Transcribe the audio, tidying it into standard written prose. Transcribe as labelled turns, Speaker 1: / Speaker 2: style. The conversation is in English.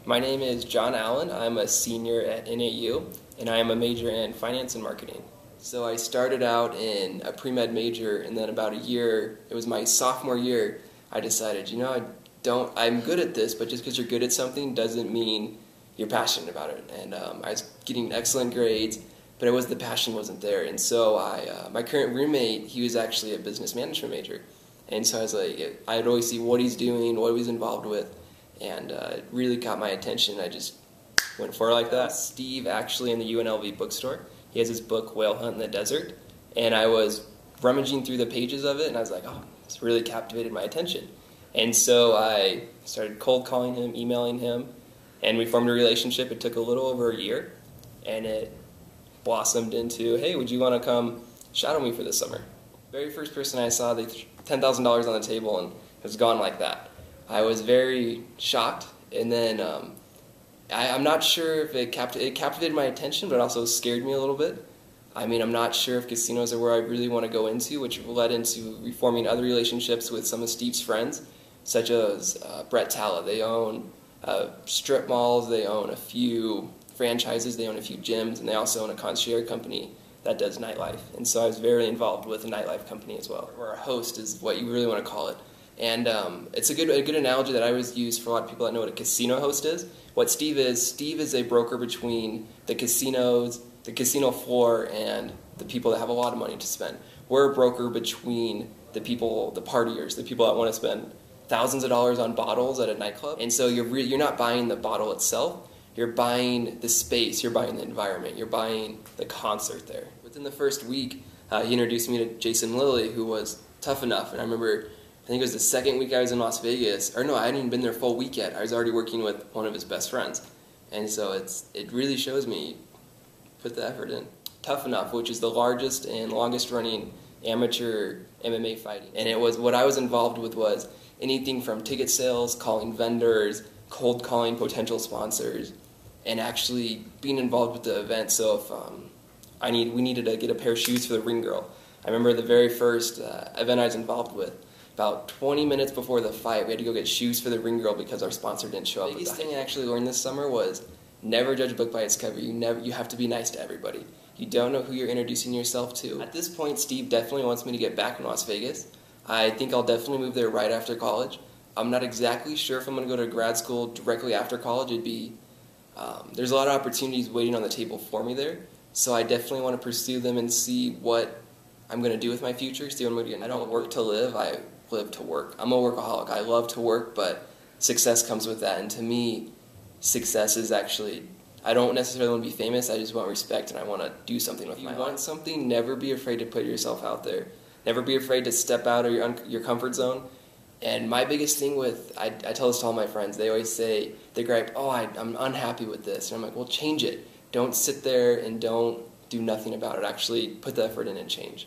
Speaker 1: My name is John Allen. I'm a senior at NAU, and I am a major in finance and marketing. So I started out in a pre-med major, and then about a year, it was my sophomore year, I decided, I'm good at this, but just because you're good at something doesn't mean you're passionate about it. And I was getting excellent grades, but the passion wasn't there. And so my current roommate, he was actually a business management major. And so I was like, I'd always see what he's doing, what he's involved with, and it really caught my attention. I just went for it like that. Steve, actually, in the UNLV bookstore, he has his book, Whale Hunt in the Desert, and I was rummaging through the pages of it, and I was like, oh, it's really captivated my attention. And so I started cold calling him, emailing him, and we formed a relationship. It took a little over a year, and it blossomed into, hey, would you want to come shadow me for this summer? Very first person I saw, they threw $10,000 on the table, and it was gone like that. I was very shocked, and then I'm not sure if it captivated my attention, but it also scared me a little bit. I mean, I'm not sure if casinos are where I really want to go into, which led into reforming other relationships with some of Steve's friends, such as Brett Talla. They own strip malls, they own a few franchises, they own a few gyms, and they also own a concierge company that does nightlife. And so I was very involved with a nightlife company as well, or a host is what you really want to call it. And it's a good analogy that I always use for a lot of people that know what a casino host is. What Steve is a broker between the casinos, the casino floor, and the people that have a lot of money to spend. We're a broker between the people, the partiers, the people that want to spend thousands of dollars on bottles at a nightclub. And so you're not buying the bottle itself, you're buying the space, you're buying the environment, you're buying the concert there. Within the first week, he introduced me to Jason Lilly, who was tough enough. And I remember, I think it was the second week I was in Las Vegas, or no, I hadn't even been there full week yet. I was already working with one of his best friends. And so it really shows me, put the effort in. Tough Enough, which is the largest and longest running amateur MMA fighting. And it was, what I was involved with was anything from ticket sales, calling vendors, cold calling potential sponsors, and actually being involved with the event. So if we needed to get a pair of shoes for the ring girl. I remember the very first event I was involved with, about 20 minutes before the fight, we had to go get shoes for the ring girl because our sponsor didn't show up. The biggest thing I actually learned this summer was never judge a book by its cover. You have to be nice to everybody. You don't know who you're introducing yourself to. At this point, Steve definitely wants me to get back in Las Vegas. I think I'll definitely move there right after college. I'm not exactly sure if I'm going to go to grad school directly after college. There's a lot of opportunities waiting on the table for me there, so I definitely want to pursue them and see what I'm going to do with my future. See what I'm going to do. I don't work to live, I live to work. I'm a workaholic. I love to work, but success comes with that, and to me, success is actually, I don't necessarily want to be famous, I just want respect and I want to do something with my life. If you want something, never be afraid to put yourself out there. Never be afraid to step out of your comfort zone. And my biggest thing I tell this to all my friends, they always say, they gripe, oh, I'm unhappy with this. And I'm like, well, change it. Don't sit there and don't do nothing about it. Actually put the effort in and change.